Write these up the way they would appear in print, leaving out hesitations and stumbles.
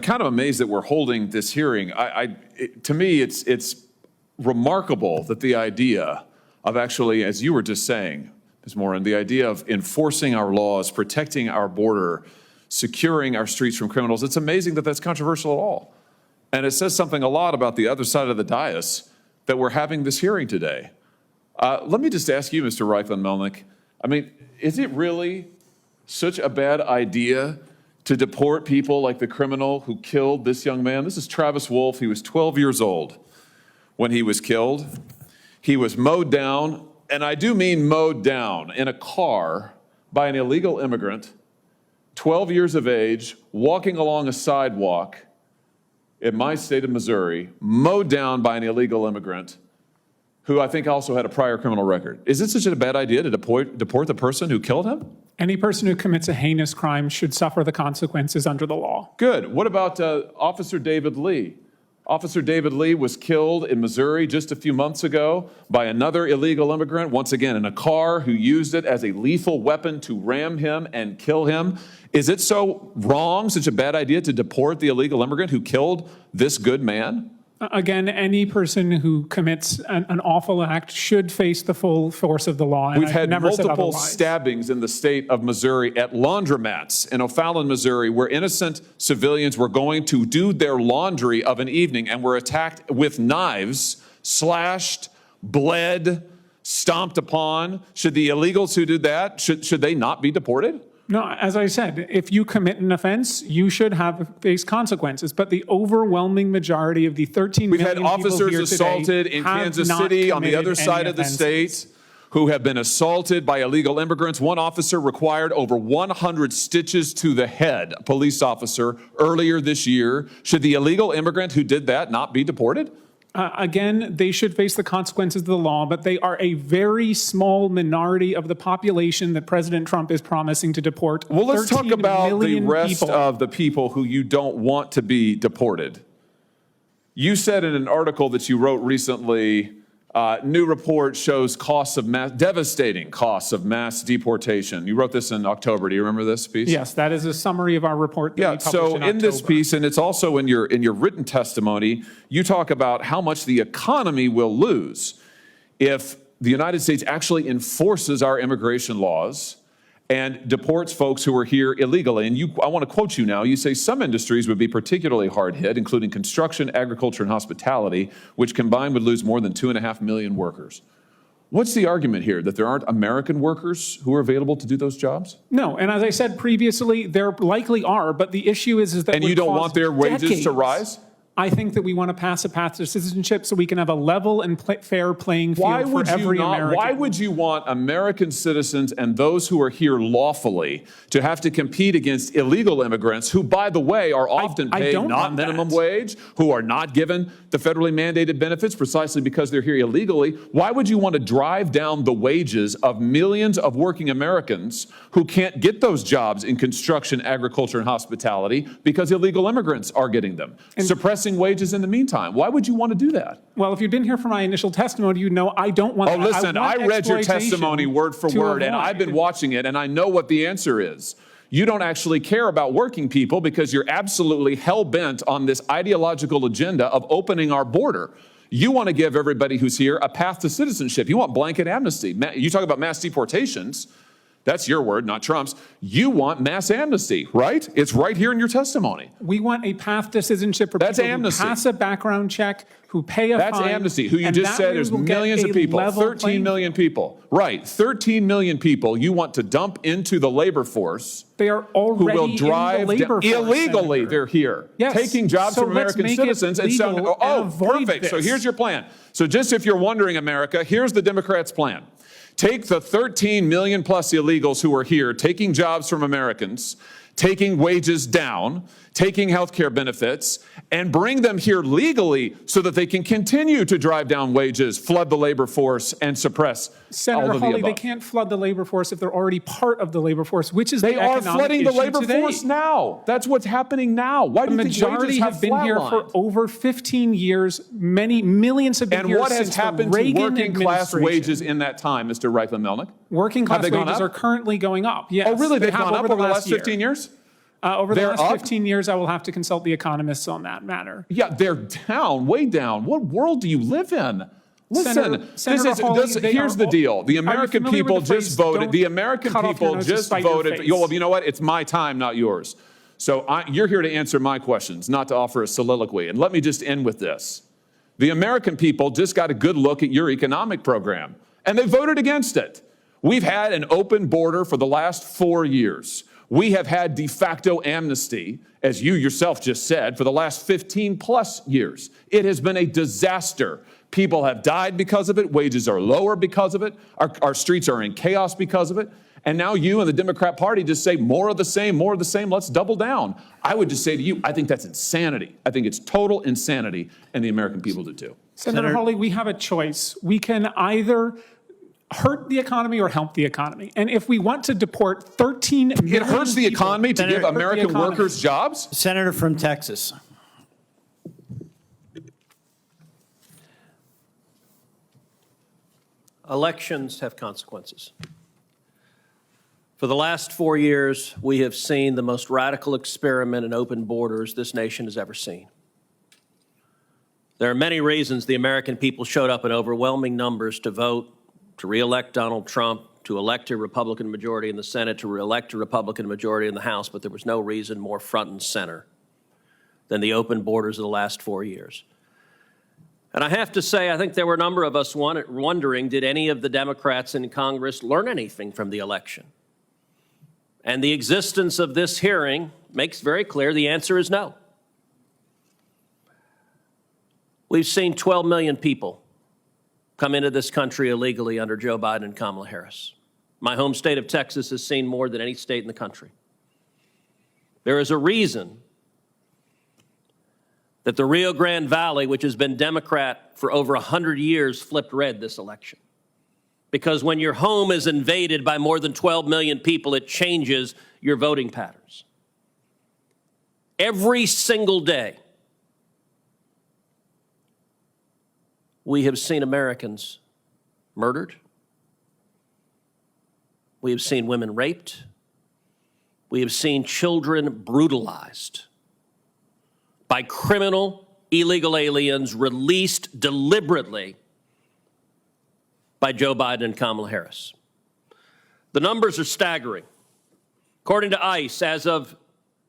kind of amazed that we're holding this hearing. To me, it's remarkable that the idea of actually, as you were just saying, Ms. Morin, the idea of enforcing our laws, protecting our border, securing our streets from criminals, it's amazing that that's controversial at all. And it says something a lot about the other side of the dais that we're having this hearing today. Let me just ask you, Mr. Reichlin-Melnick, I mean, is it really such a bad idea to deport people like the criminal who killed this young man? This is Travis Wolf. He was 12 years old when he was killed. He was mowed down, and I do mean mowed down, in a car by an illegal immigrant, 12 years of age, walking along a sidewalk in my state of Missouri, mowed down by an illegal immigrant who I think also had a prior criminal record. Is it such a bad idea to deport the person who killed him? Any person who commits a heinous crime should suffer the consequences under the law. Good. What about Officer David Lee? Officer David Lee was killed in Missouri just a few months ago by another illegal immigrant, once again in a car, who used it as a lethal weapon to ram him and kill him. Is it so wrong, such a bad idea to deport the illegal immigrant who killed this good man? Again, any person who commits an awful act should face the full force of the law. We've had multiple stabbings in the state of Missouri at laundromats in O'Fallon, Missouri, where innocent civilians were going to do their laundry of an evening and were attacked with knives, slashed, bled, stomped upon. Should the illegals who did that, should they not be deported? No, as I said, if you commit an offense, you should face consequences. But the overwhelming majority of the 13 million people here today We've had officers assaulted in Kansas City on the other side of the state who have been assaulted by illegal immigrants. One officer required over 100 stitches to the head, a police officer, earlier this year. Should the illegal immigrant who did that not be deported? Again, they should face the consequences of the law, but they are a very small minority of the population that President Trump is promising to deport. Well, let's talk about the rest of the people who you don't want to be deported. You said in an article that you wrote recently, new report shows devastating costs of mass deportation. You wrote this in October. Do you remember this piece? Yes, that is a summary of our report that we published so in in this piece, and it's also in your written testimony, you talk about how much the economy will lose if the United States actually enforces our immigration laws and deports folks who are here illegally. And I want to quote you now. You say some industries would be particularly hard hit, including construction, agriculture, and hospitality, which combined would lose more than 2.5 million workers. What's the argument here, that there aren't American workers who are available to do those jobs? No, and as I said previously, there likely are, but the issue is that— And you don't want their wages to rise? I think that we want to pass a path to citizenship so we can have a level and fair playing field for every American. Why would you want American citizens and those who are here lawfully to have to compete against illegal immigrants who, by the way, are often paid not minimum wage, who are not given the federally mandated benefits precisely because they're here illegally? Why would you want to drive down the wages of millions of working Americans who can't get those jobs in construction, agriculture, and hospitality because illegal immigrants are getting them? Suppressing wages in the meantime. Why would you want to do that? Well, if you didn't hear from my initial testimony, you know I don't want that. Oh, listen, I read your testimony word for word, and I've been watching it, and I know what the answer is. You don't actually care about working people because you're absolutely hell-bent on this ideological agenda of opening our border. You want to give everybody who's here a path to citizenship. You want blanket amnesty. You talk about mass deportations. That's your word, not Trump's. You want mass amnesty, right? It's right here in your testimony. We want a path to citizenship for people who pass a background check, who pay a fine. That's amnesty, who you just said is millions of people, 13 million people. Right, 13 million people you want to dump into the labor force. They are already who will drive in the labor force, illegally. Senator. They're here, yes. taking jobs from American citizens. And perfect. So here's your plan. So just if you're wondering, America, here's the Democrats' plan. Take the 13 million plus illegals who are here, taking jobs from Americans, taking wages down, taking health care benefits, and bring them here legally so that they can continue to drive down wages, flood the labor force, and suppress Senator Hawley, they can't flood the labor force if they're already part of the labor force, which is the economic issue today. They are flooding the labor force now. That's what's happening now. Why do you think wages have flatlined? The majority have been here for over 15 years. Many millions have been here since the Reagan administration. And what has happened to working class wages in that time, Mr. Reichlin-Melnick? Working class wages are currently going up. Yes. Oh, really? They've gone up over the last 15 years? Over the last 15 years, I will have to consult the economists on that matter. Yeah, they're down, way down. What world do you live in? Listen, Senator Hawley, here's the deal. The American people just voted. The American people just voted. Well, you know what? It's my time, not yours. So you're here to answer my questions, not to offer a soliloquy. And let me just end with this. The American people just got a good look at your economic program, and they voted against it. We've had an open border for the last 4 years. We have had de facto amnesty, as you yourself just said, for the last 15 plus years. It has been a disaster. People have died because of it. Wages are lower because of it. Our streets are in chaos because of it. And now you and the Democrat Party just say more of the same, more of the same. Let's double down. I would just say to you, I think that's insanity. I think it's total insanity, and the American people do too. Senator Hawley, we have a choice. We can either hurt the economy or help the economy. And if we want to deport 13 million It hurts the economy to give American workers jobs? Senator from Texas. Elections have consequences. For the last 4 years, we have seen the most radical experiment in open borders this nation has ever seen. There are many reasons the American people showed up in overwhelming numbers to vote to re-elect Donald Trump, to elect a Republican majority in the Senate, to re-elect a Republican majority in the House, but there was no reason more front and center than the open borders of the last 4 years. And I have to say, I think there were a number of us wondering, did any of the Democrats in Congress learn anything from the election? And the existence of this hearing makes very clear the answer is no. We've seen 12 million people come into this country illegally under Joe Biden and Kamala Harris. My home state of Texas has seen more than any state in the country. There is a reason that the Rio Grande Valley, which has been Democrat for over 100 years, flipped red this election. Because when your home is invaded by more than 12 million people, it changes your voting patterns. Every single day, we have seen Americans murdered. We have seen women raped. We have seen children brutalized by criminal illegal aliens released deliberately by Joe Biden and Kamala Harris. The numbers are staggering. According to ICE, as of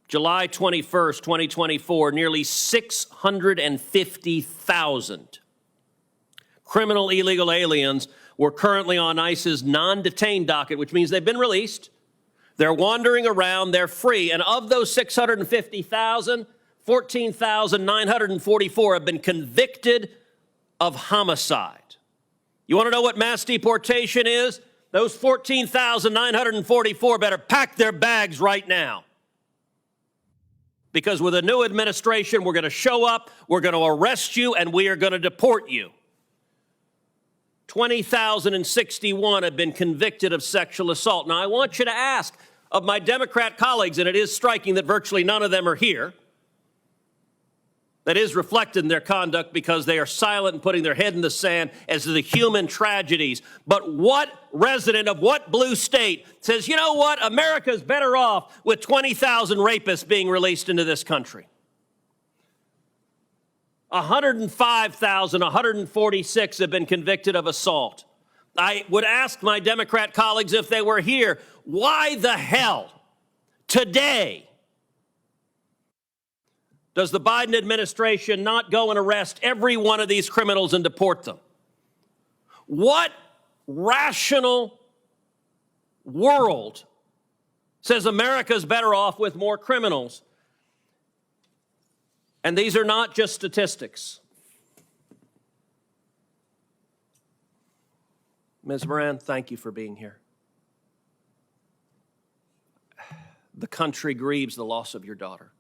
July 21st, 2024, nearly 650,000 criminal illegal aliens were currently on ICE's non-detained docket, which means they've been released. They're wandering around, they're free. And of those 650,000, 14,944 have been convicted of homicide. You want to know what mass deportation is? Those 14,944 better pack their bags right now. Because with a new administration, we're going to show up, we're going to arrest you, and we are going to deport you. 20,061 have been convicted of sexual assault. Now, I want you to ask of my Democrat colleagues, and it is striking that virtually none of them are here. That is reflected in their conduct because they are silent and putting their head in the sand as to the human tragedies. But what resident of what blue state says, you know what, America's better off with 20,000 rapists being released into this country? 105,146 have been convicted of assault. I would ask my Democrat colleagues if they were here, why the hell today does the Biden administration not go and arrest every one of these criminals and deport them? What rational world says America's better off with more criminals? And these are not just statistics. Ms. Moran, thank you for being here. The country grieves the loss of your daughter.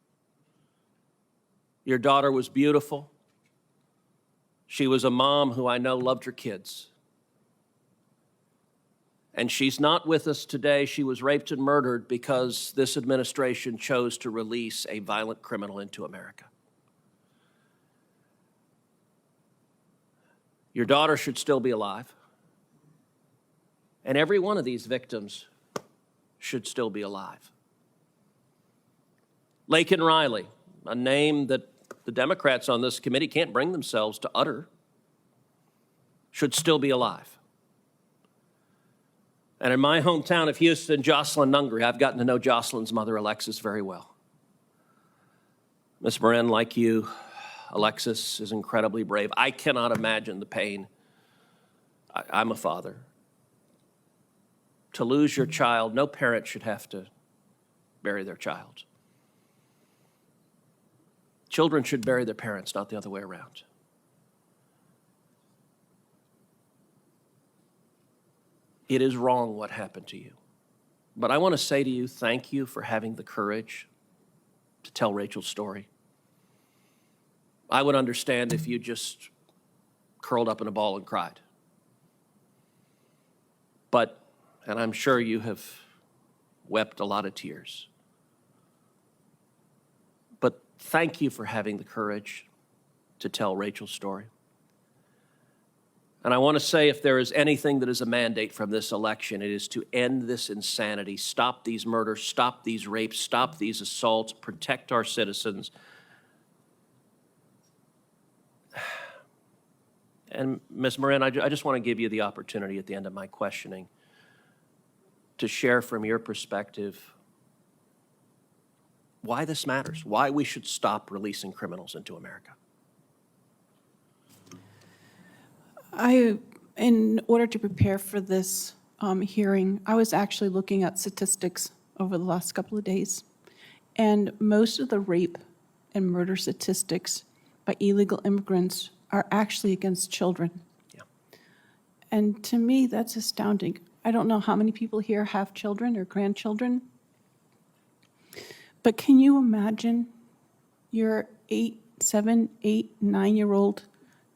Your daughter was beautiful. She was a mom who I know loved her kids. And she's not with us today. She was raped and murdered because this administration chose to release a violent criminal into America. Your daughter should still be alive. And every one of these victims should still be alive. Laken Riley, a name that the Democrats on this committee can't bring themselves to utter, should still be alive. And in my hometown of Houston, Jocelyn Nungry, I've gotten to know Jocelyn's mother, Alexis, very well. Ms. Moran, like you, Alexis is incredibly brave. I cannot imagine the pain. I'm a father. To lose your child, no parent should have to bury their child. Children should bury their parents, not the other way around. It is wrong what happened to you. But I want to say to you, thank you for having the courage to tell Rachel's story. I would understand if you just curled up in a ball and cried. But, and I'm sure you have wept a lot of tears. But thank you for having the courage to tell Rachel's story. And I want to say, if there is anything that is a mandate from this election, it is to end this insanity, stop these murders, stop these rapes, stop these assaults, protect our citizens. And Ms. Moran, I just want to give you the opportunity at the end of my questioning to share from your perspective why this matters, why we should stop releasing criminals into America. In order to prepare for this hearing, I was actually looking at statistics over the last couple of days. And most of the rape and murder statistics by illegal immigrants are actually against children. Yeah. And to me, that's astounding. I don't know how many people here have children or grandchildren, but can you imagine your 7, 8, 9-year-old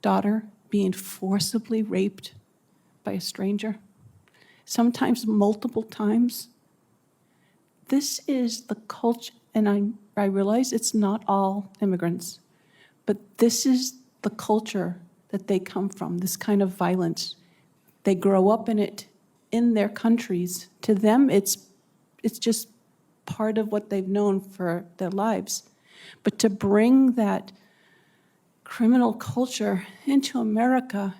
daughter being forcibly raped by a stranger, sometimes multiple times? This is the culture, and I realize it's not all immigrants, but this is the culture that they come from, this kind of violence. They grow up in it in their countries. To them, it's just part of what they've known for their lives. But to bring that criminal culture into America,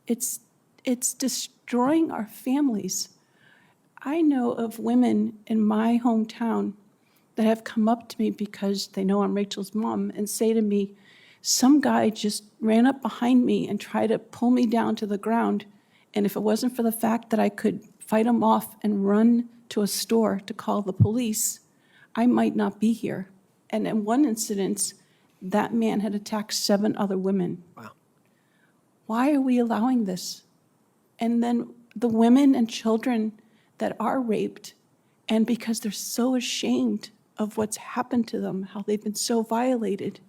it's destroying our families. I know of women in my hometown that have come up to me because they know I'm Rachel's mom and say to me, some guy just ran up behind me and tried to pull me down to the ground, and if it wasn't for the fact that I could fight him off and run to a store to call the police, I might not be here. And in one incident, that man had attacked 7 other women. Wow. Why are we allowing this? And then the women and children that are raped, and because they're so ashamed of what's happened to them, how they've been so violated,